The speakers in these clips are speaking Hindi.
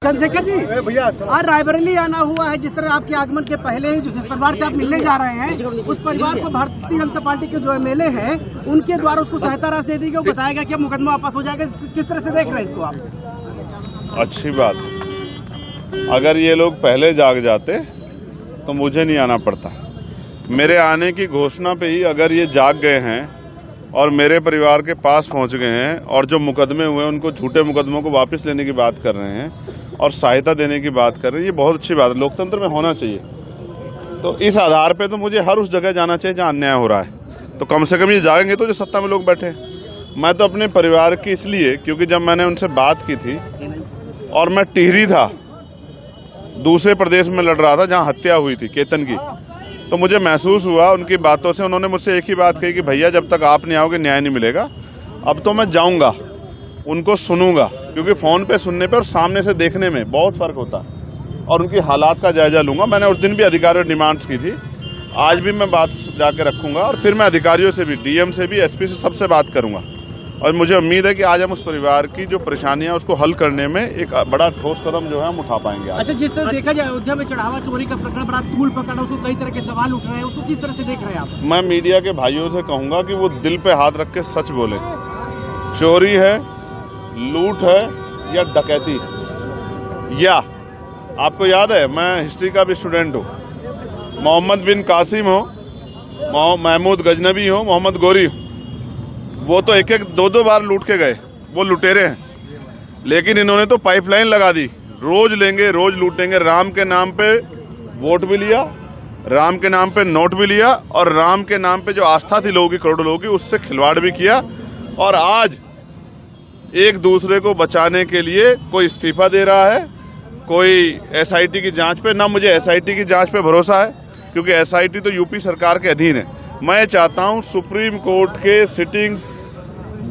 चंद्रशेखर जी, आज रायबरेली आना हुआ है। जिस तरह आपके आगमन के पहले ही जिस परिवार से आप मिलने जा रहे हैं, उस परिवार को भारतीय जनता पार्टी के जो एमएलए हैं उनके द्वारा उसको सहायता राशि दे दी गई। बताया गया कि मुकदमा वापस हो जाएगा। किस तरह से देख रहे हैं इसको आप? अच्छी बात। अगर ये लोग पहले जाग जाते तो मुझे नहीं आना पड़ता। मेरे आने की घोषणा पे ही अगर ये जाग गए हैं और मेरे परिवार के पास पहुंच गए हैं और जो मुकदमे हुए उनको, झूठे मुकदमों को वापस लेने की बात कर रहे हैं और सहायता देने की बात कर रहे हैं, ये बहुत अच्छी बात है। लोकतंत्र में होना चाहिए। तो इस आधार पे तो मुझे हर उस जगह जाना चाहिए जहां अन्याय हो रहा है। तो कम से कम ये जागेंगे तो जो सत्ता में लोग बैठे। मैं तो अपने परिवार की इसलिए, क्योंकि जब मैंने उनसे बात की थी और मैं टिहरी था, दूसरे प्रदेश में लड़ रहा था जहाँ हत्या हुई थी केतन की, तो मुझे महसूस हुआ उनकी बातों से। उन्होंने मुझसे एक ही बात कही कि भैया जब तक आप नहीं आओगे न्याय नहीं मिलेगा। अब तो मैं जाऊंगा, उनको सुनूंगा, क्योंकि फ़ोन पे सुनने पे और सामने से देखने में बहुत फ़र्क होता है, और उनकी हालात का जायजा लूंगा। मैंने उस दिन भी अधिकारियों डिमांड्स की थी, आज भी मैं बात जाके रखूंगा और फिर मैं अधिकारियों से भी, डीएम से भी, एसपी से, सबसे बात करूंगा। और मुझे उम्मीद है कि आज हम उस परिवार की जो परेशानियां उसको हल करने में एक बड़ा ठोस कदम जो है हम उठा पाएंगे। अच्छा, जिस तरह देखा जाए अयोध्या में चढ़ावा चोरी का प्रकरण बड़ा तूल पकड़ा, उसको कई तरह के सवाल उठ रहे हैं, उसको किस तरह से देख रहे हैं आप? मैं मीडिया के भाइयों से कहूंगा कि वो दिल पे हाथ रख के सच बोले। चोरी है, लूट है या डकैती, या आपको याद है, मैं हिस्ट्री का भी स्टूडेंट हूँ, मोहम्मद बिन कासिम हो, महमूद गजनबी हो, मोहम्मद गोरी हो, वो तो एक एक दो दो बार लूट के गए, वो लुटेरे हैं। लेकिन इन्होंने तो पाइपलाइन लगा दी, रोज लेंगे रोज लूटेंगे। राम के नाम पे वोट भी लिया, राम के नाम पे नोट भी लिया, और राम के नाम पे जो आस्था थी लोगों की, करोड़ों लोगों की, उससे खिलवाड़ भी किया। और आज एक दूसरे को बचाने के लिए कोई इस्तीफा दे रहा है, कोई एसआईटी की जांच पे। ना मुझे एसआईटी की जांच पे भरोसा है, क्योंकि एसआईटी तो यूपी सरकार के अधीन है। मैं चाहता हूं सुप्रीम कोर्ट के सिटिंग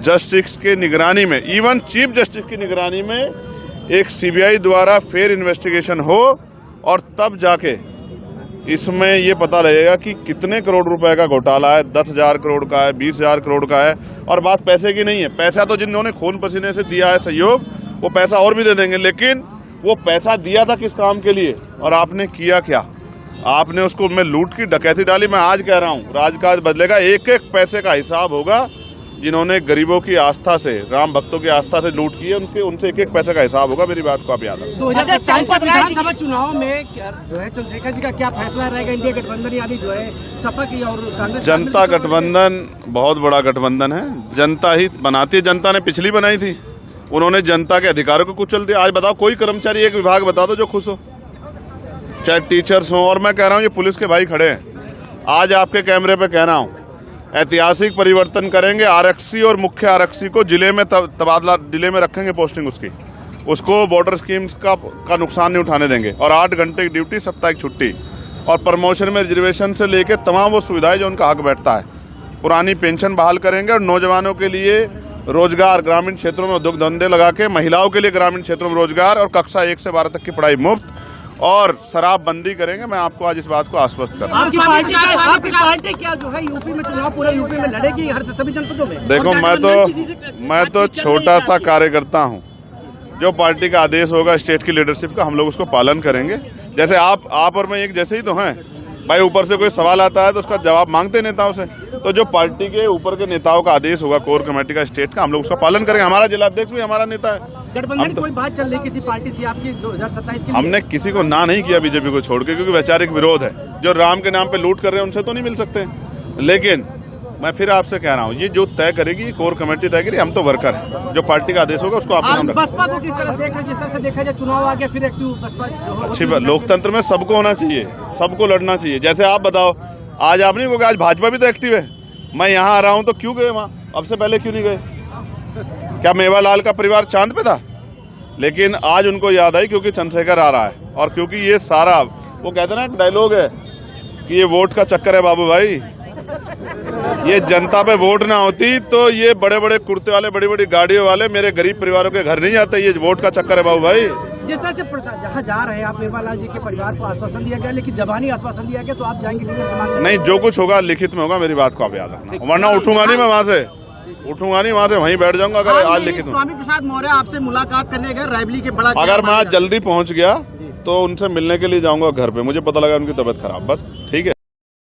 जस्टिस के निगरानी में, इवन चीफ जस्टिस की निगरानी में एक सीबीआई द्वारा फेयर इन्वेस्टिगेशन हो, और तब जाके इसमें ये पता लगेगा कि कितने करोड़ रुपए का घोटाला है। 10,000 करोड़ का है, 20,000 करोड़ का है। और बात पैसे की नहीं है, पैसा तो जिन्होंने खून पसीने से दिया है सहयोग, वो पैसा और भी दे देंगे। लेकिन वो पैसा दिया था किस काम के लिए, और आपने किया क्या? आपने उसको में लूट की, डकैती डाली। मैं आज कह रहा हूँ, राजकाज बदलेगा, एक एक पैसे का हिसाब होगा। जिन्होंने गरीबों की आस्था से, राम भक्तों की आस्था से लूट की है, उनसे एक एक पैसे का हिसाब होगा। मेरी बात को आप याद रखें। 2027 के विधानसभा चुनाव में जो है चंद्रशेखर जी का क्या फैसला रहेगा? इंडिया गठबंधन यानी जो है सपा की और कांग्रेस, जनता गठबंधन बहुत बड़ा गठबंधन है। जनता ही बनाती है। जनता ने पिछली बनाई थी, उन्होंने जनता के अधिकारों को कुचल दिया। आज बताओ, कोई कर्मचारी एक विभाग बता दो जो खुश हो, चाहे टीचर्स हो। और मैं कह रहा हूँ, ये पुलिस के भाई खड़े हैं, आज आपके कैमरे पे कह रहा हूँ, ऐतिहासिक परिवर्तन करेंगे। आरक्षी और मुख्य आरक्षी को जिले में तबादला, जिले में रखेंगे पोस्टिंग उसकी, उसको बॉर्डर स्कीम्स का नुकसान नहीं उठाने देंगे। और 8 घंटे की ड्यूटी, साप्ताहिक छुट्टी, और प्रमोशन में रिजर्वेशन से लेके तमाम वो सुविधाएं जो उनका हक बैठता है। पुरानी पेंशन बहाल करेंगे, और नौजवानों के लिए रोजगार, ग्रामीण क्षेत्रों में उद्योग धंधे लगा के, महिलाओं के लिए ग्रामीण क्षेत्रों में रोजगार, और कक्षा 1 से 12 तक की पढ़ाई मुफ्त, और शराबबंदी करेंगे। मैं आपको आज इस बात को आश्वस्त कर रहा हूं। आपकी पार्टी क्या जो है यूपी में चुनाव, पूरे यूपी में लड़ेगी, हर सभी जनपदों में? देखो, मैं तो छोटा सा कार्यकर्ता हूं। जो पार्टी का आदेश होगा स्टेट की लीडरशिप का, हम लोग उसको पालन करेंगे। जैसे आप और मैं एक जैसे ही तो हैं भाई। ऊपर से कोई सवाल आता है तो उसका जवाब मांगते नेताओं से। तो जो पार्टी के ऊपर के नेताओं का आदेश होगा, कोर कमेटी का, स्टेट का, हम लोग उसका पालन करेंगे। हमारा जिला अध्यक्ष भी हमारा नेता है। गठबंधन कोई बात चल रही किसी पार्टी से आपकी 2027 की? हमने किसी को ना नहीं किया बीजेपी को छोड़ के, क्योंकि वैचारिक विरोध है। जो राम के नाम पे लूट कर रहे हैं उनसे तो नहीं मिल सकते। लेकिन मैं फिर आपसे कह रहा हूँ, ये जो तय करेगी कोर कमेटी तय करेगी, हम तो वर्कर हैं। जो पार्टी का आदेश होगा उसको आप बसपा को किस तरह से देख रहे हैं? जिस तरह से देखा जाए चुनाव आ गया, फिर एक्टिव बसपा। अच्छी बात, लोकतंत्र में सबको होना चाहिए, सबको लड़ना चाहिए। जैसे आप बताओ, आज आप नहीं कहोगे आज भाजपा भी तो एक्टिव है। मैं यहाँ आ रहा हूँ तो क्यों गए वहाँ, अब से पहले क्यों नहीं गए? क्या मेवालाल का परिवार चांद पे था? लेकिन आज उनको याद आई क्योंकि चंद्रशेखर आ रहा है, और क्योंकि ये सारा, वो कहते ना, एक डायलॉग है कि ये वोट का चक्कर है बाबू भाई। ये जनता पे वोट ना होती तो ये बड़े बड़े कुर्ते वाले, बड़ी बड़ी गाड़ियों वाले मेरे गरीब परिवारों के घर नहीं जाते। ये वोट का चक्कर है बाबू भाई। जिस तरह से जहाँ जा रहे हैं आप, मेवालाल जी के परिवार को आश्वासन दिया गया, लेकिन जबानी आश्वासन दिया गया, तो आप जाएंगे? नहीं, जो कुछ होगा लिखित में होगा। मेरी बात को आप याद रखना, वरना उठूंगा नहीं मैं वहाँ से। उठूंगा नहीं वहाँ से, वहीं बैठ जाऊंगा अगर आज लिखित हूँ। स्वामी प्रसाद मौर्य आपसे मुलाकात करने गए रायबरेली के बड़ा, अगर मैं आज जल्दी पहुँच गया तो उनसे मिलने के लिए जाऊंगा घर पे, मुझे पता लगा उनकी तबीयत खराब, बस ठीक है।